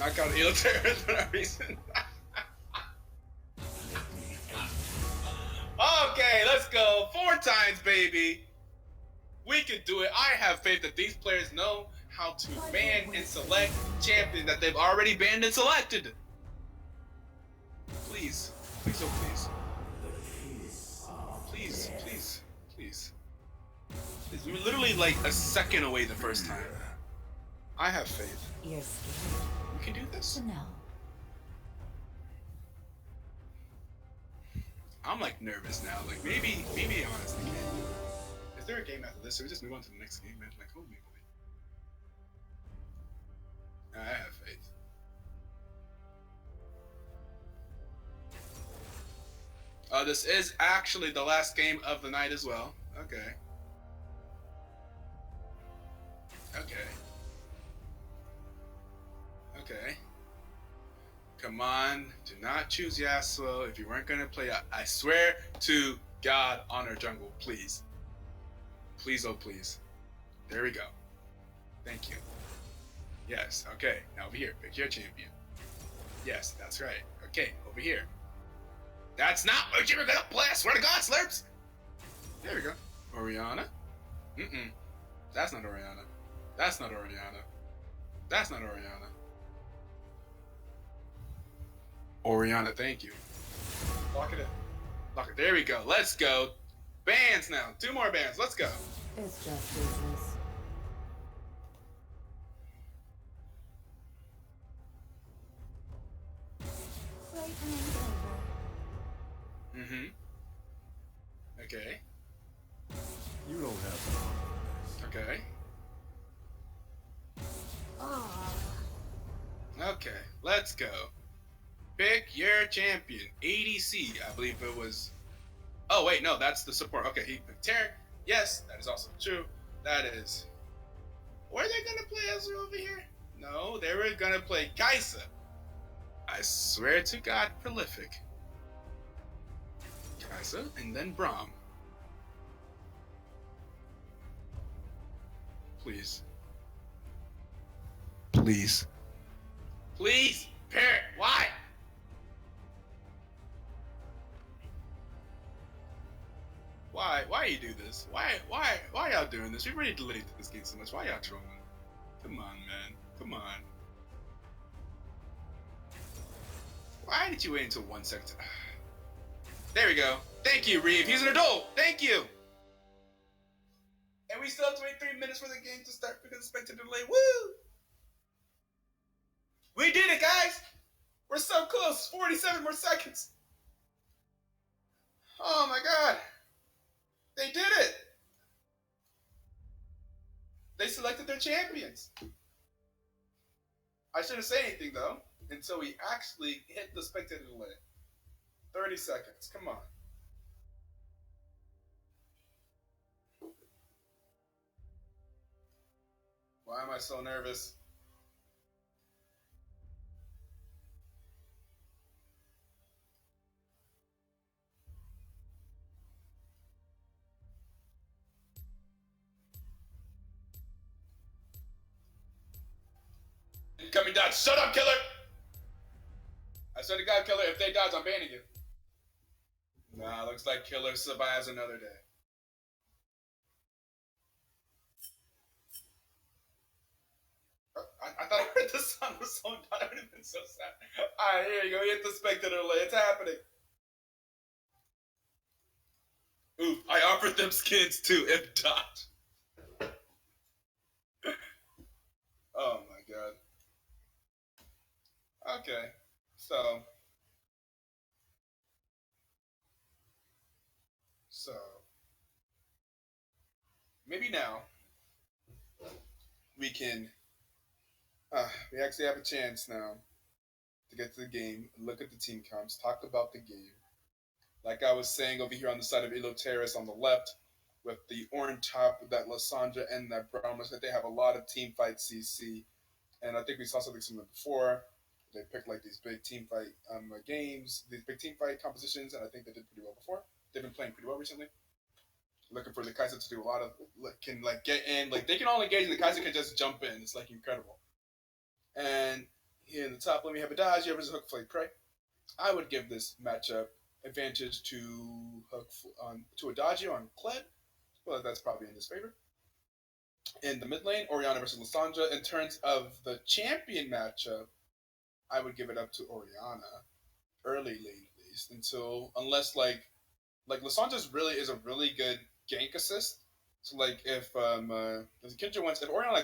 knock out Etoeboy for no reason. Okay, let's go. 4 times, baby. We can do it. I have faith that these players know how to ban and select champions that they've already banned and selected. Please. Please, oh please. Please, please, please. We were literally like a second away the first time. I have faith. You're scared. We can do this. No. I'm like nervous now. Like maybe honestly can. Is there a game after this? Or we just move on to the next game, man? Like holy moly. I have faith. This is actually the last game of the night as well. Okay. Okay. Okay. Come on. Do not choose Yasuo if you weren't going to play. I swear to God, honor jungle, please. Please, oh please. There we go. Thank you. Yes, okay. Now over here. Pick your champion. Yes, that's right. Okay, over here. That's not what you were gonna play. I swear to God, Slurps. There we go. Orianna. That's not Orianna. That's not Orianna. That's not Orianna. Orianna, thank you. Lock it in. Lock it. There we go. Let's go. Bans now. 2 more bans. Let's go. It's just business. Okay. You don't have to. Okay. Okay. Let's go. Pick your champion. ADC. I believe it was. Oh wait, no, that's the support. Okay, he picked Terran. Yes, that is also true. That is. Were they gonna play Ezra over here? No, they were gonna play Kai'Sa. I swear to God, prolific. Kai'Sa and then Braum. Please. Please. Please! Parrot, why? Why you do this? Why y'all doing this? We already delayed this game so much. Why y'all trolling? Come on, man. Come on. Why did you wait until 1 second? There we go. Thank you, Reeve. He's an adult. Thank you. And we still have to wait 3 minutes for the game to start because of spectator delay. Woo! We did it, guys! We're so close. 47 more seconds. Oh my God. They did it. They selected their champions. I shouldn't say anything though until we actually hit the spectator delay. 30 seconds. Come on. Why am I so nervous? Incoming dodge. Shut up, killer! I swear to God, killer, if they dodge, I'm banning you. Nah, looks like killer survives another day. I thought I heard the sun was so down. I would have been so sad. Alright, here you go. Hit the spectator delay. It's happening. Ooh, I offered them skins too, if dodge. Oh my God. Okay, so maybe now we can we actually have a chance now to get to the game, look at the team comps, talk about the game. Like I was saying over here on the side of Elo Terrace on the left, with the orange top, that Lysandra and that brown, that they have a lot of team fight CC, and I think we saw something similar before. They picked like these big team fight games, these big team fight compositions, and I think they did pretty well before. They've been playing pretty well recently. Looking for the Kai'Sa to do a lot of can like get in, like they can all engage, and the Kai'Sa can just jump in. It's like incredible. And Here in the top lane, we have Adagio versus Hookflake Prey. I would give this matchup advantage to Adagio on Kled. Well, that's probably in his favor. In the mid lane, Orianna versus Lysandra. In terms of the champion matchup, I would give it up to Orianna early lane at least unless Lysandra's really is a really good gank assist. So like if Orianna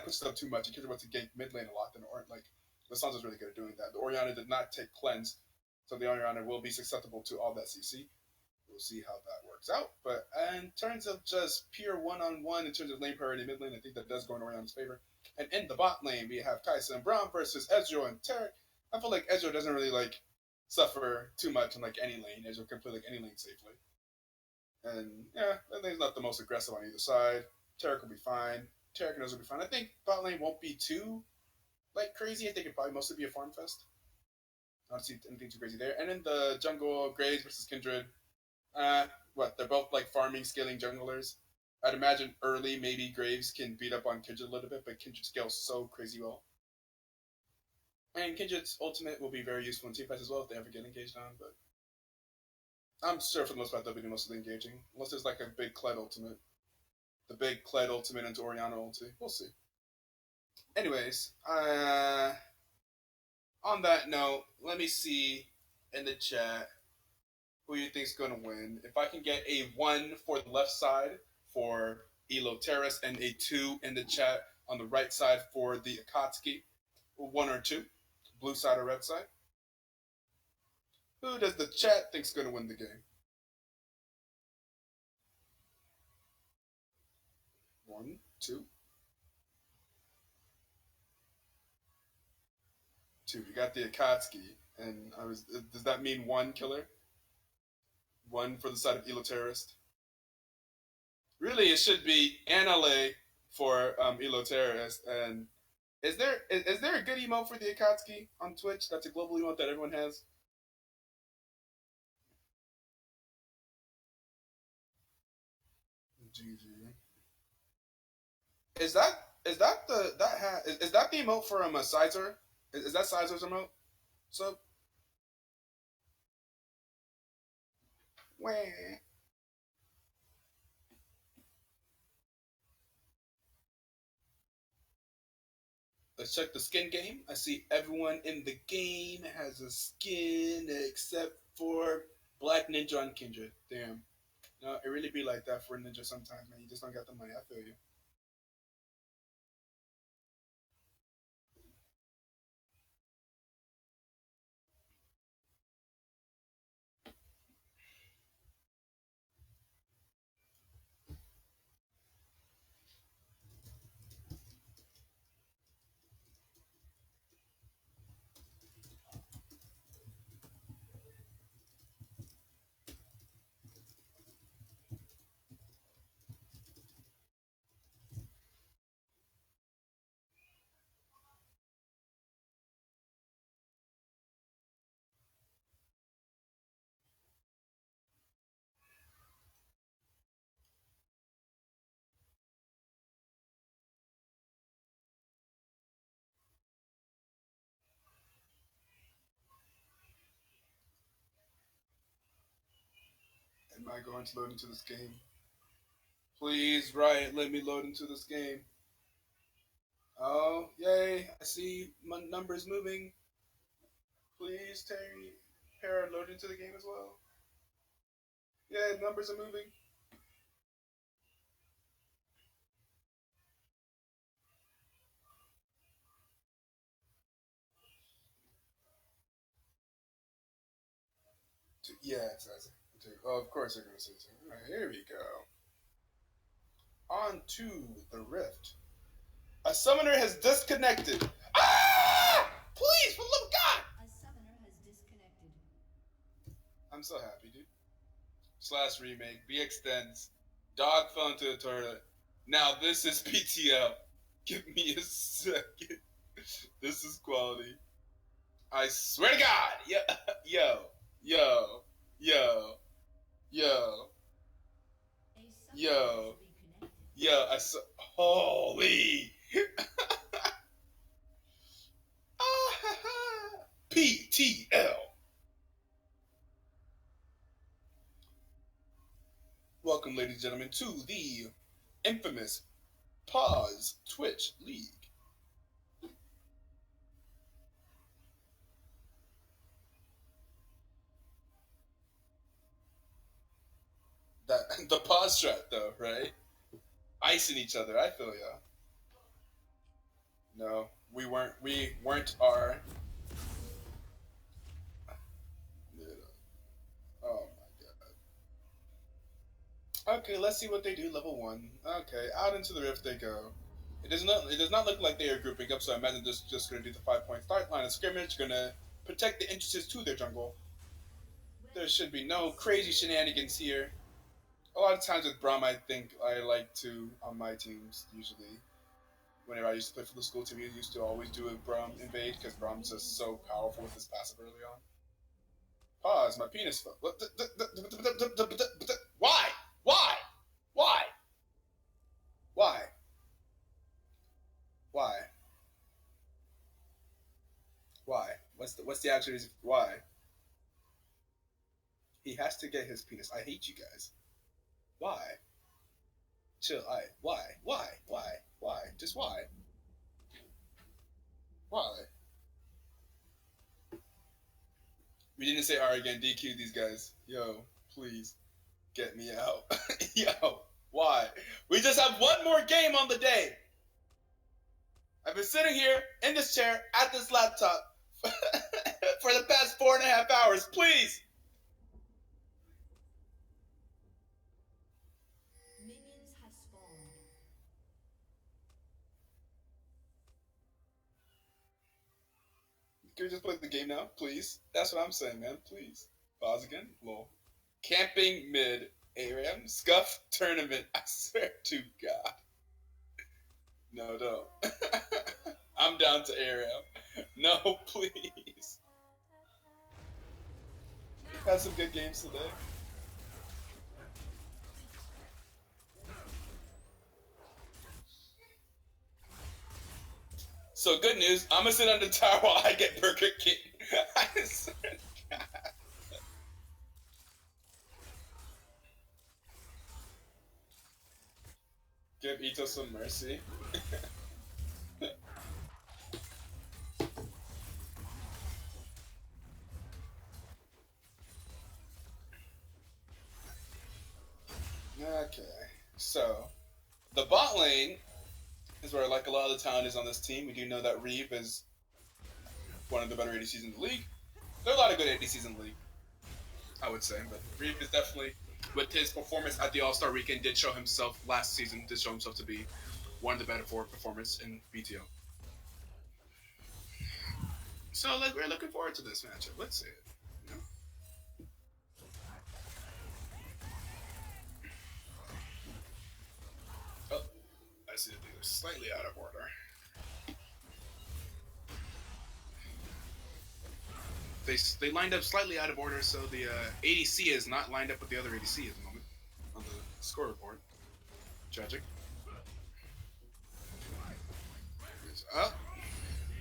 pushes up too much and Kindred wants to gank mid lane a lot, then Lysandra's really good at doing that. But Orianna did not take cleanse, so the Orianna will be susceptible to all that CC. We'll see how that works out. But in terms of just pure one-on-one, in terms of lane priority mid lane, I think that does go in Orianna's favor. And in the bot lane, we have Kai'Sa and Braum versus Ezreal and Taric. I feel like Ezreal doesn't really suffer too much in any lane. Ezreal can play any lane safely. And yeah, I think he's not the most aggressive on either side. Taric will be fine. Taric and Ezreal will be fine. I think bot lane won't be too crazy. I think it'll probably mostly be a farm fest. I don't see anything too crazy there. And in the jungle, Graves versus Kindred. They're both farming, scaling junglers. I'd imagine early maybe Graves can beat up on Kindred a little bit, but Kindred scales so crazy well. And Kindred's ultimate will be very useful in team fights as well if they ever get engaged on, but I'm sure for the most part they'll be mostly engaging. Unless there's a big Kled ultimate. The big Kled ultimate into Orianna ulti. We'll see. Anyways, on that note, let me see in the chat who you think's going to win. If I can get a 1 for the left side for Elo Terrace and a 2 in the chat on the right side for the Akatsuki, 1 or 2, blue side or red side. Who does the chat think's going to win the game? 1, 2. 2. You got the Akatsuki, and does that mean 1 killer? 1 for the side of Elo Terrorist. Really, it should be Anale for Elo Terrorist. And is there a good emote for the Akatsuki on Twitch? That's a global emote that everyone has. GG. Is that the emote for Sizer? Is that Sizer's emote? So. Wah. Let's check the skin game. I see everyone in the game has a skin except for Black Ninja on Kindred. Damn. No, it really be like that for a ninja sometimes, man. You just don't got the money. I feel you. Am I going to load into this game? Please, Riot, let me load into this game. Oh, yay. I see my numbers moving. Please, Terry, Para, load into the game as well. Yeah, numbers are moving. Yeah, it says it. Oh, of course they're going to say so. All right, here we go. On to the Rift. A summoner has disconnected. Ah! Please, for the love of God! A summoner has disconnected. I'm so happy, dude. / remake, BXtends, dog fell into the toilet. Now this is BTL. Give me a second. This is quality. I swear to God! Yo. I saw. Holy! BTL. Welcome, ladies and gentlemen, to the infamous Pause Twitch League. The pause strat, though, right? Icing each other. I feel ya. No, we weren't. We weren't our. Oh my god. Okay, let's see what they do. Level 1. Okay, out into the rift they go. It does not look like they are grouping up, so I imagine they're just going to do the 5-point start line of scrimmage, going to protect the entrances to their jungle. There should be no crazy shenanigans here. A lot of times with Braum, I think I like to, on my teams, usually, whenever I used to play for the school team, we used to always do a Braum invade, because Braum's just so powerful with his passive early on. Pause, my penis. Why? Why? Why? Why? Why? Why? What's the actual reason? Why? He has to get his penis. I hate you guys. Why? Chill. Why? Why? Why? Why? Just why? Why? We didn't say alright again. DQ these guys. Yo, please get me out. Yo, why? We just have one more game on the day. I've been sitting here in this chair at this laptop for the past 4.5 hours. Please. Minions have spawned. Can we just play the game now, please? That's what I'm saying, man. Please. Pause again. Lol. Camping mid. ARAM. Scuff tournament. I swear to God. No, don't. I'm down to ARAM. No, please. We've had some good games today. So good news, I'm gonna sit on the tower while I get Burger King. I swear to God. Give Ito some mercy. Okay, so the bot lane is where like a lot of the talent is on this team. We do know that Reeve is one of the better ADCs in the league. There are a lot of good ADCs in the league, I would say, but Reeve is definitely, with his performance at the All-Star Weekend, did show himself last season, did show himself to be one of the better performers in BTL. So like, we're looking forward to this matchup. Let's see it. You know? Oh, I see that they're slightly out of order. They lined up slightly out of order, so the ADC is not lined up with the other ADC at the moment on the score report. Tragic. Up,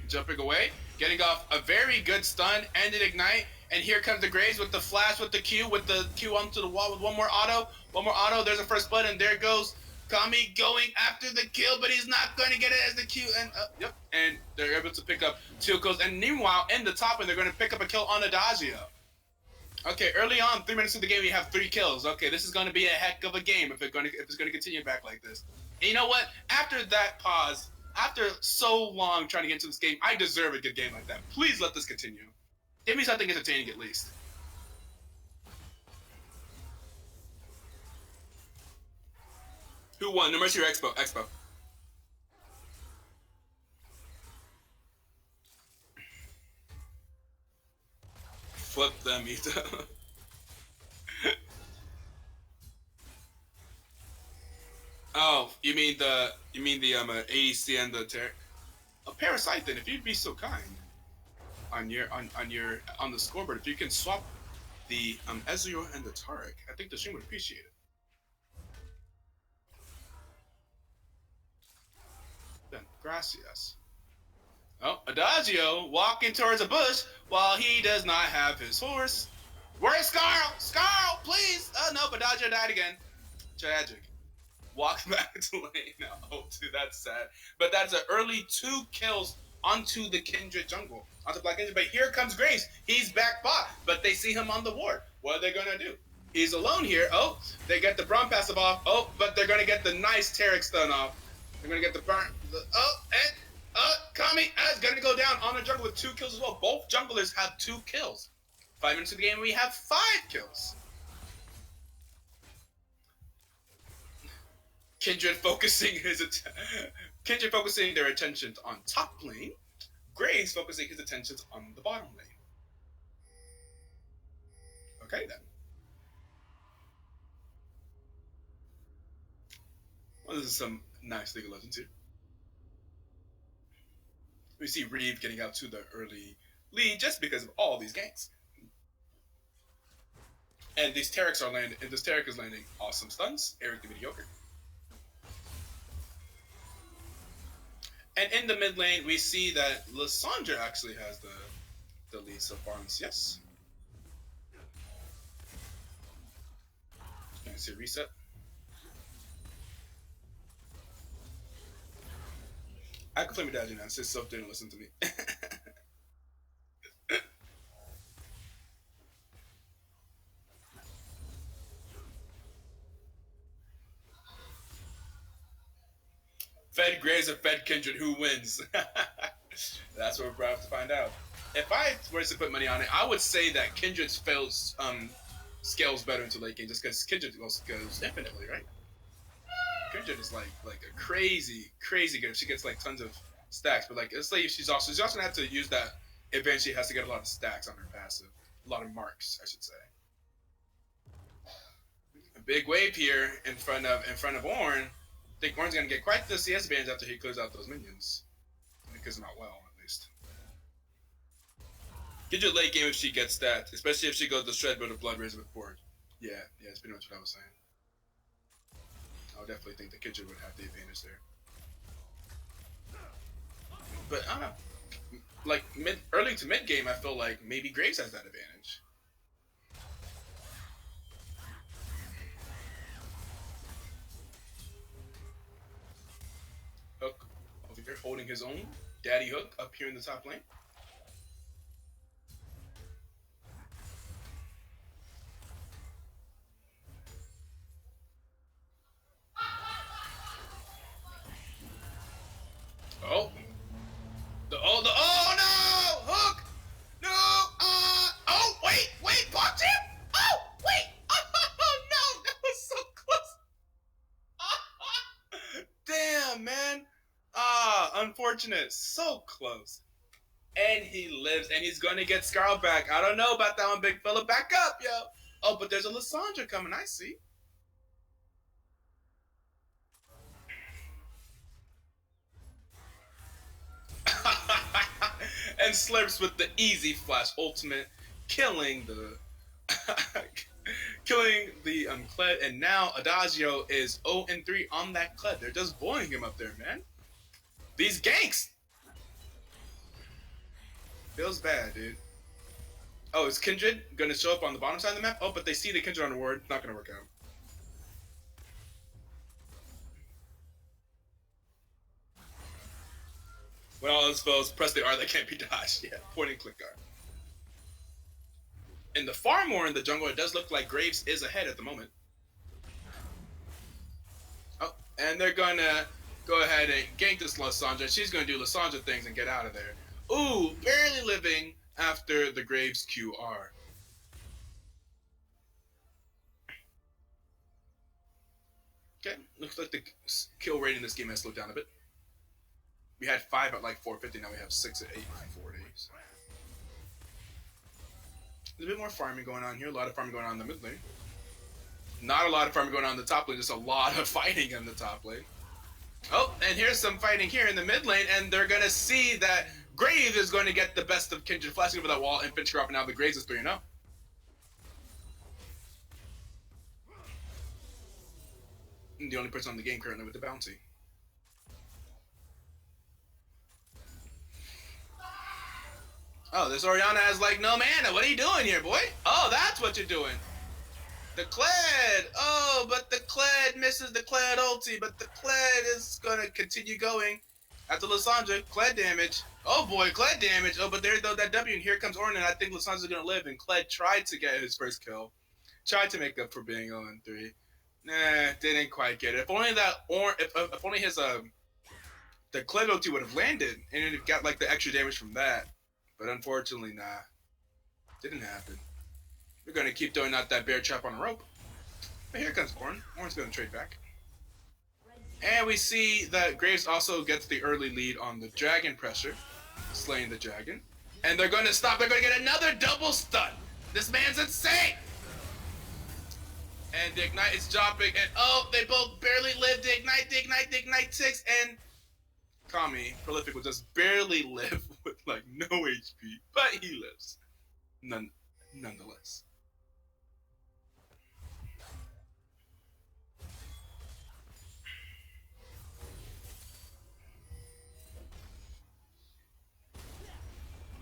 jumping away, getting off a very good stun, ended ignite, and here comes the Graves with the flash, with the Q onto the wall with one more auto. There's a first blood, and there goes Kami going after the kill, but he's not going to get it as the Q, and yep, and they're able to pick up 2 kills, and meanwhile, in the top, and they're going to pick up a kill on Adagio. Okay, early on, 3 minutes into the game, we have 3 kills. Okay, this is going to be a heck of a game if it's going to continue back like this. And you know what? After that pause, after so long trying to get into this game, I deserve a good game like that. Please let this continue. Give me something entertaining at least. Who won? No Mercy or Expo? Expo. Flip them, Ito. Oh, you mean the ADC and the Parascythen, if you'd be so kind, on the scoreboard, if you can swap the Ezreal and the Taric, I think the stream would appreciate it. Then, gracias. Oh, Adagio walking towards a bush while he does not have his horse. Where's Scarl? Scarl, please! Oh no, Adagio died again. Tragic. Walks back to lane now. Oh, dude, that's sad. But that's an early 2 kills onto the Kindred jungle, onto Black Kindred. But here comes Graves. He's back bot, but they see him on the ward. What are they gonna do? He's alone here. Oh, they get the Braum passive off. Oh, but they're gonna get the nice Taric stun off. They're gonna get the burn. Oh, and Kami is gonna go down on the jungle with 2 kills as well. Both junglers have 2 kills. 5 minutes of the game, we have 5 kills. Kindred focusing their attention on top lane. Graves focusing his attentions on the bottom lane. Okay then. Well, this is some nice League of Legends here. We see Reeve getting out to the early lead just because of all these ganks. And these Tarics are landing, and this Taric is landing awesome stuns. Eric the Mediocre. And in the mid lane, we see that Lissandra actually has the lead so far on CS. Can I see a reset? I can play my dad now. Since Soph didn't listen to me. Fed Graves or Fed Kindred, who wins? That's what we're about to find out. If I were to put money on it, I would say that Kindred scales better into late game just because Kindred goes infinitely, right? Kindred is like a crazy good. She gets like tons of stacks, but like it's like she's also gonna have to use that advantage. She has to get a lot of stacks on her passive, a lot of marks, I should say. A big wave here in front of Ornn. I think Ornn's gonna get quite the CS advantage after he clears out those minions. Because not well, at least. Kindred late game if she gets that, especially if she goes the shred with a Blood Razor with board. Yeah, that's pretty much what I was saying. I would definitely think the Kindred would have the advantage there. But I don't know. Like early to mid game, I feel like maybe Graves has that advantage. Hook over here holding his own. Daddy Hook up here in the top lane. Oh. Oh no! Hook! No! Oh, wait! Blocked him! Oh, wait! Oh no! That was so close! Damn, man! Unfortunate. So close. And he lives, and he's gonna get Scarl back. I don't know about that one, big fella. Back up, yo! Oh, but there's a Lissandra coming, I see. And Slurps with the easy flash ultimate, killing the Kled, and now Adagio is 0-3 on that Kled. They're just blowing him up there, man. These ganks feels bad, dude. Oh, is Kindred gonna show up on the bottom side of the map? Oh, but they see the Kindred on the ward. Not gonna work out. When all those foes press the R that can't be dodged. Yeah, point and click R. In the far more in the jungle, it does look like Graves is ahead at the moment. Oh, and they're gonna go ahead and gank this Lissandra. She's gonna do Lissandra things and get out of there. Ooh, barely living after the Graves QR. Okay, looks like the kill rate in this game has slowed down a bit. We had 5 at like 450, now we have 6 at 840. So. There's a bit more farming going on here, a lot of farming going on in the mid lane. Not a lot of farming going on in the top lane, just a lot of fighting in the top lane. Oh, and here's some fighting here in the mid lane, and they're going to see that Graves is going to get the best of Kindred, flashing over that wall, and finish dropping out. The Graves is 3-0. The only person on the game currently with the bounty. Oh, this Orianna has like no mana. What are you doing here, boy? Oh, that's what you're doing. The Kled! Oh, but the Kled misses the Kled ulti, but the Kled is gonna continue going. After Lissandra, Kled damage. Oh boy, Kled damage. Oh, but there's that W, and here comes Ornn, and I think Lissandra's gonna live, and Kled tried to get his first kill. Tried to make up for being 0-3. Nah, didn't quite get it. If only that Ornn, if only his the Kled ulti would have landed, and it got like the extra damage from that. But unfortunately, nah. Didn't happen. We're gonna keep throwing out that bear trap on a rope. But here comes Ornn. Ornn's gonna trade back. And we see that Graves also gets the early lead on the dragon pressure, slaying the dragon. And they're gonna stop. They're gonna get another double stun. This man's insane. And the ignite is dropping. And oh, they both barely live. The ignite ticks. And Kami, Prolific, will just barely live with like no HP, but he lives. Nonetheless.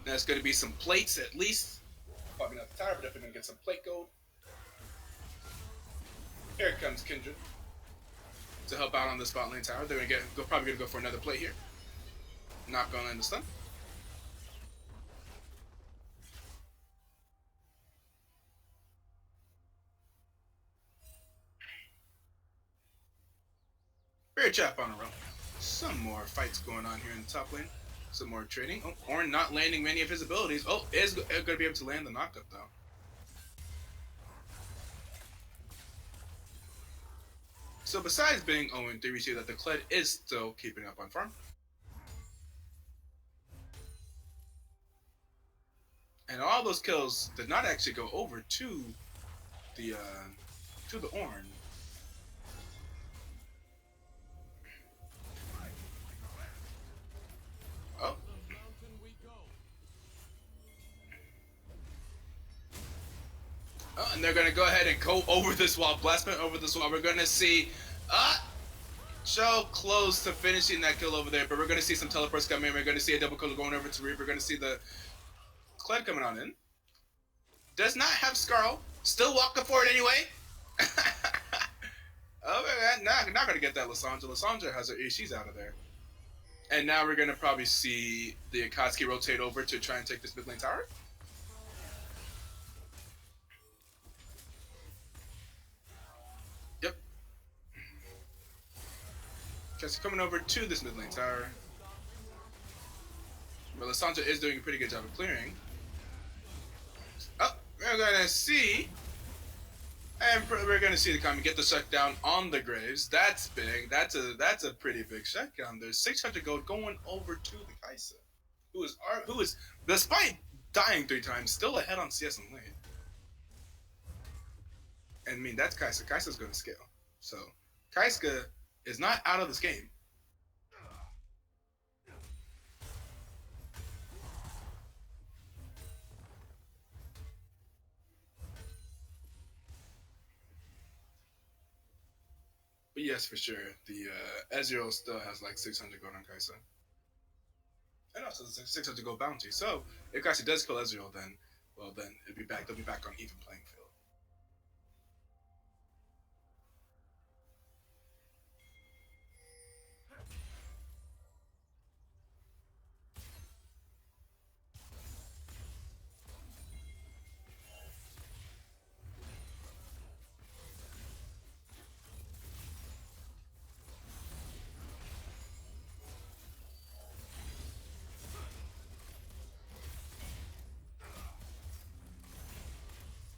There's going to be some plates at least. Probably not the tower, but definitely going to get some plate gold. Here comes Kindred to help out on the spot lane tower. They're going to probably going to go for another plate here. Not going to land the stun. Bear trap on a row. Some more fights going on here in the top lane. Some more trading. Oh, Ornn not landing many of his abilities. Oh, is going to be able to land the knockup though. So besides being 0-3, we see that the Kled is still keeping up on farm. And all those kills did not actually go over to the Ornn. Oh. Oh, and they're going to go ahead and go over this wall. Blastman over this wall. We're going to see Cho close to finishing that kill over there, but we're going to see some teleports coming in. We're going to see a double kill going over to Reap. We're going to see the Kled coming on in. Does not have Scarl. Still walking for it anyway. Oh, man, not going to get that Lissandra. Lissandra has her. She's out of there. And now we're going to probably see the Akatsuki rotate over to try and take this mid lane tower. Yep. Akatsuki coming over to this mid lane tower. But Lissandra is doing a pretty good job of clearing. Oh, we're going to see... And we're going to see the Kami get the shutdown on the Graves. That's big. That's a pretty big shutdown. There's 600 gold going over to the Kai'Sa, who is despite dying 3 times still ahead on CS and lane. And I mean that's Kai'Sa. Kai'Sa's going to scale. So Kai'Sa is not out of this game. But yes, for sure, the Ezreal still has like 600 gold on Kai'Sa. And also 600 gold bounty. So if Kai'Sa does kill Ezreal, then they'll be back on even playing field.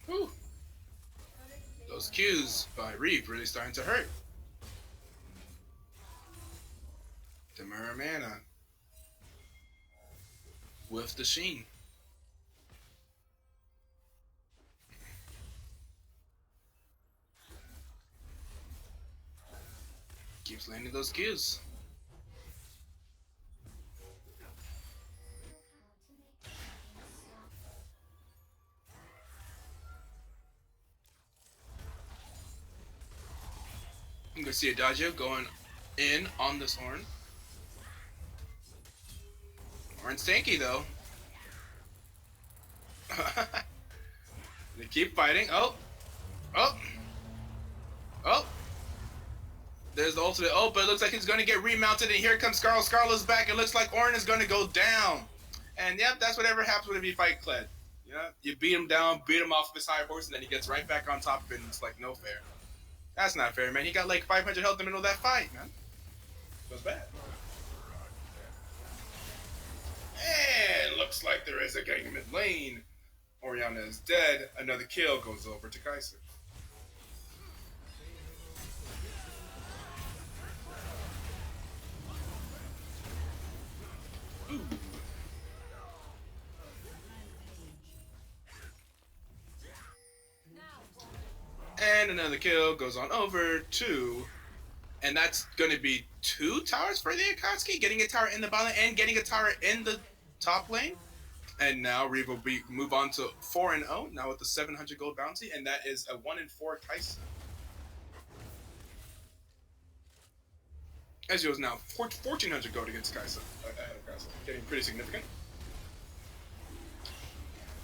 Whew. Those Qs by Reap really starting to hurt. The Mirror Mana with the Sheen. Keeps landing those Qs. You can see Adagio going in on this Ornn. Ornn's tanky though. Keep fighting. Oh. Oh. Oh. There's the ultimate. Oh, but it looks like he's going to get remounted. And here comes Scarl. Scarl is back. It looks like Orin is going to go down. And yep, that's whatever happens when you fight Kled. You know, you beat him down, beat him off of his high horse, and then he gets right back on top of it. And it's like, no fair. That's not fair, man. He got like 500 health in the middle of that fight, man. It was bad. And looks like there is a gang in mid lane. Orianna is dead. Another kill goes over to Kaiser. Ooh. And another kill goes on over to, and that's going to be 2 towers for the Akatsuki, getting a tower in the bottom and getting a tower in the top lane. And now Reeve will move on to 4-0, now with the 700 gold bounty, and that is a 1-4 Kaiser. As he was now 1,400 gold against Kaiser, ahead of Kaiser, getting pretty significant.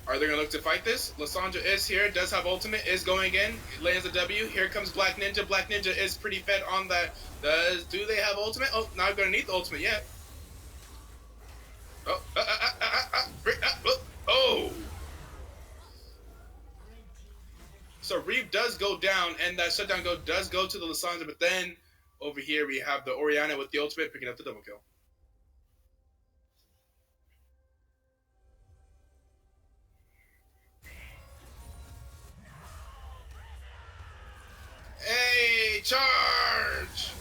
Are they going to look to fight this? Lysandra is here, does have ultimate, is going in, lands a W. Here comes Black Ninja. Black Ninja is pretty fed on that. Do they have ultimate? Oh, not going to need the ultimate yet. Oh! So Reeve does go down, and that shutdown go does go to the Lysandra, but then over here we have the Orianna with the ultimate picking up the double kill. Hey, charge!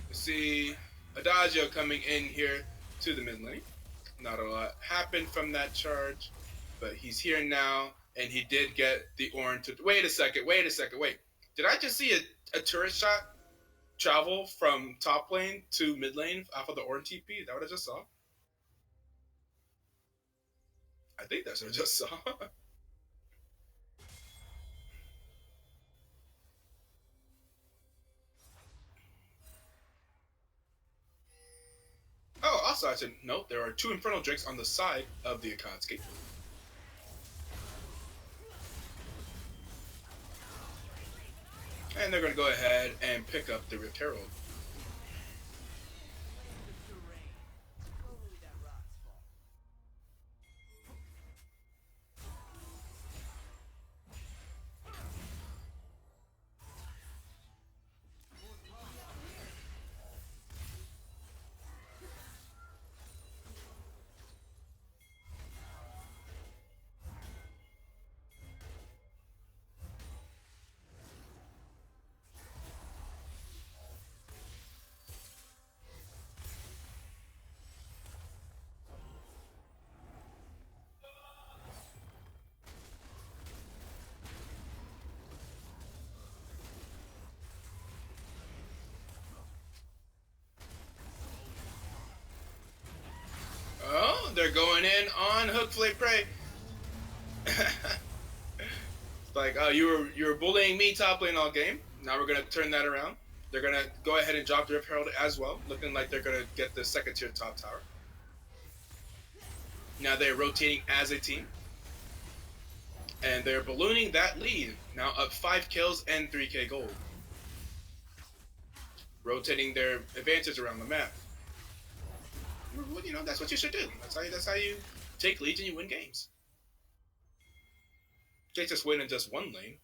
You see Adagio coming in here to the mid lane. Not a lot happened from that charge, but he's here now, and he did get the Orin to... Wait a second. Did I just see a turret shot travel from top lane to mid lane off of the Orin TP? Is that what I just saw? I think that's what I just saw. Oh, also I should note there are 2 Infernal Drakes on the side of the Akatsuki. And they're going to go ahead and pick up the Rift Herald. They're going in on Hook Flay Prey. Like, oh, you were bullying me top lane all game. Now we're gonna turn that around. They're gonna go ahead and drop the Rift Herald as well, looking like they're gonna get the 2nd tier top tower. Now they're rotating as a team, and they're ballooning that lead. Now up 5 kills and 3k gold, rotating their advantage around the map. You know, that's what you should do. That's how you take leads and you win games. You can't just win in just one lane.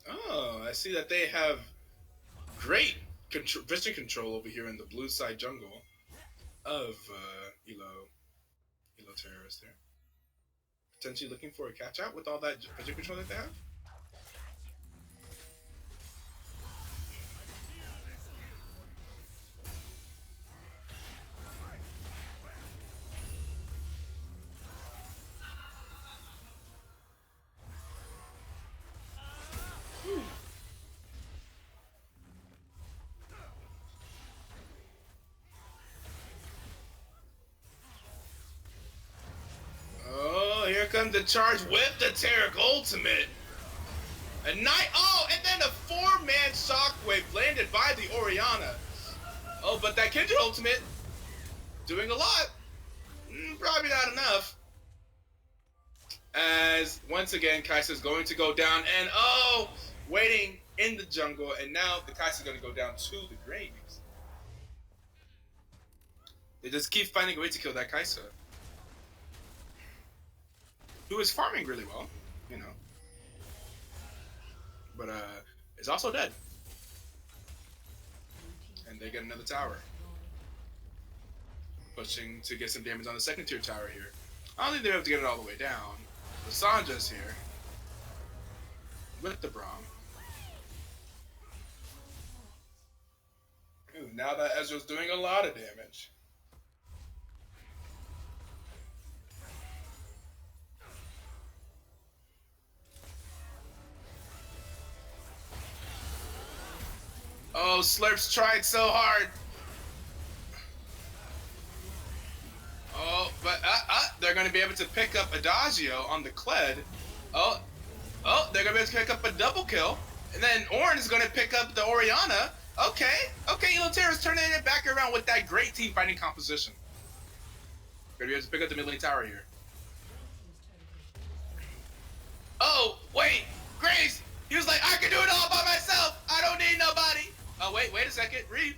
Oh, I see that they have great vision control over here in the blue side jungle of Elo terrorist there. Potentially looking for a catch out with all that vision control that they have. Come to charge with the Taric ultimate. A night, oh, and then a 4-man shockwave landed by the Orianna. Oh, but that Kindred ultimate doing a lot. Probably not enough. As once again, Kai'Sa's going to go down, and waiting in the jungle, and now the Kai'Sa's going to go down to the graves. They just keep finding a way to kill that Kai'Sa, who is farming really well, you know, but is also dead. And they get another tower, pushing to get some damage on the second tier tower here. I don't think they're able to get it all the way down. Sanja's here with the Braum. Ooh, now that Ezreal's doing a lot of damage. Oh, Slurp's tried so hard. Oh, but they're going to be able to pick up Adagio on the Kled. Oh, they're going to be able to pick up a double kill. And then Ornn is going to pick up the Orianna. Okay, Eleutero's turning it back around with that great team fighting composition. Going to be able to pick up the mid lane tower here. Oh, wait, Grace, he was like, I can do it all by myself. I don't need nobody. Oh, wait a second, Reeve.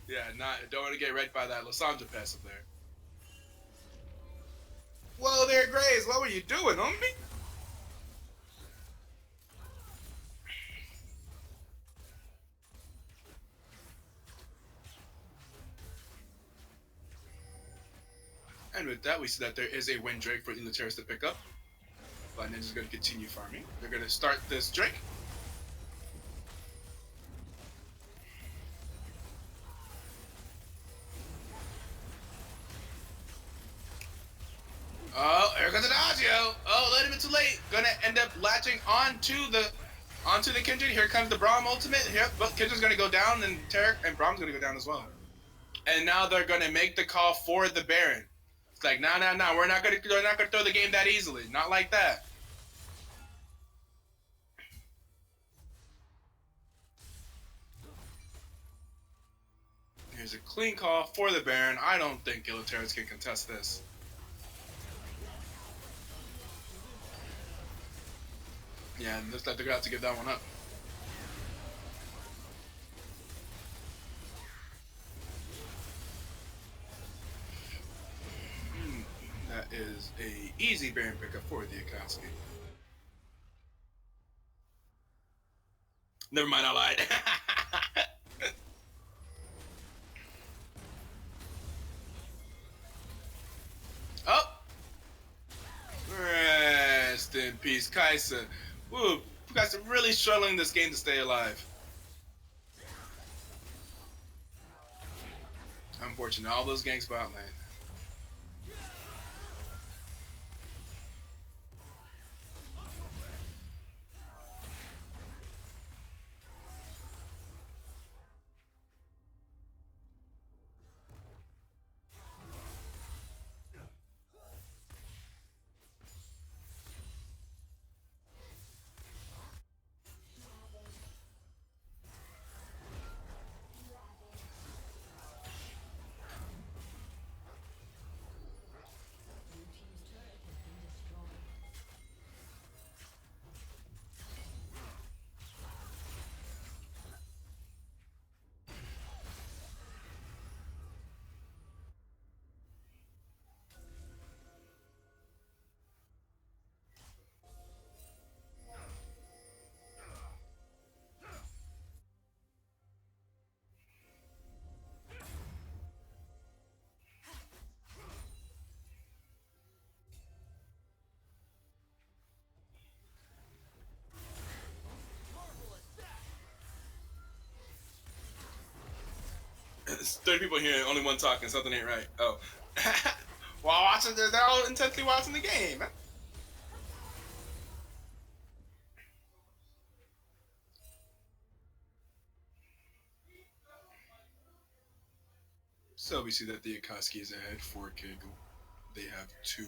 Yeah, don't want to get wrecked by that Lysandra passive there. Whoa there, Graves. What were you doing, homie? And with that, we see that there is a Wind Drake for Eleuteris to pick up. But Ninja's going to continue farming. They're going to start this Drake. Oh, here comes Adagio. Oh, let him in too late. Gonna end up latching onto the Kindred. Here comes the Braum ultimate. Yep, but Kindred's gonna go down, and Tarek and Braum's gonna go down as well. And now they're gonna make the call for the Baron. It's like, no, we're not gonna throw the game that easily. Not like that. Here's a clean call for the Baron. I don't think Eleuteris can contest this. Yeah, and looks like they're gonna have to give that one up. That is a easy Baron pickup for the Akatsuki. Never mind, I lied. Oh! Rest in peace, Kai'Sa. Woo, you guys are really struggling this game to stay alive. Unfortunate, all those ganks bot lane. There's 30 people here and only one talking. Something ain't right. Oh. While watching, they're all intensely watching the game. So we see that the Akatsuki is ahead, 4K. They have 2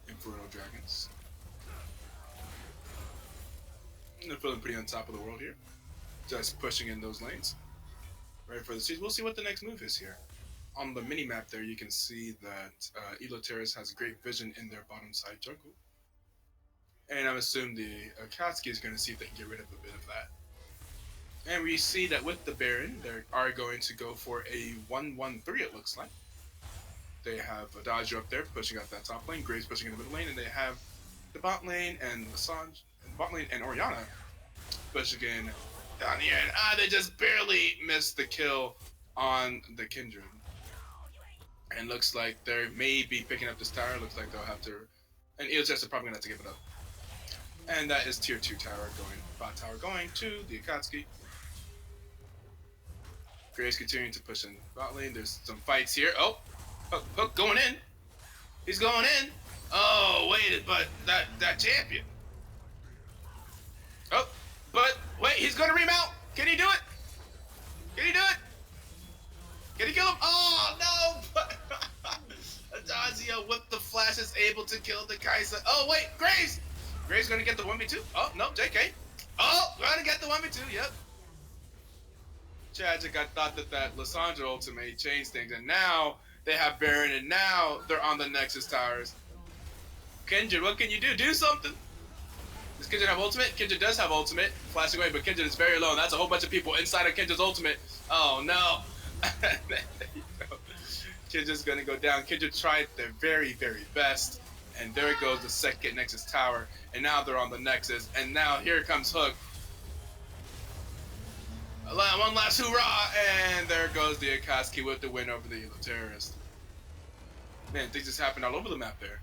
Inferno Dragons. They're feeling pretty on top of the world here. just pushing in those lanes. Ready for the siege. We'll see what the next move is here. On the mini map there, you can see that Etoeboy has great vision in their bottom side jungle. And I'm assuming the Akatsuki is going to see if they can get rid of a bit of that. And we see that with the Baron, they are going to go for a 1-1-3, it looks like. They have a Dodger up there pushing out that top lane, Graves pushing in the middle lane, and they have the bot lane and Lasange, and bot lane and Orianna pushing in down here. And they just barely missed the kill on the Kindred. And looks like they may be picking up this tower. Looks like they'll have to, and Etoeboy are probably going to have to give it up. And that is tier 2 tower going, bot tower going to the Akatsuki. Graves continuing to push in bot lane. There's some fights here. Oh, Hook going in. He's going in. Oh, wait, but that champion. Oh, but wait, he's going to remount. Can he do it? Can he do it? Can he kill him? Oh, no, but Adazio with the flash is able to kill the Kai'Sa. Oh, wait, Graves. Graves going to get the 1v2. Oh, no, JK. Oh, going to get the 1v2, yep. Tragic, I thought that Lissandra ultimate changed things, and now they have Baron, and now they're on the Nexus towers. Kindred, what can you do? Do something! Does Kindred have ultimate? Kindred does have ultimate. Flashing away, but Kindred is very low, and that's a whole bunch of people inside of Kindred's ultimate. Oh, no. There you go. Kindred's gonna go down. Kindred tried their very, very best, and there goes the second Nexus tower, and now they're on the Nexus, and now here comes Hook. One last hoorah, and there goes the Akatsuki with the win over the Elo Terrorist. Man, things just happened all over the map there.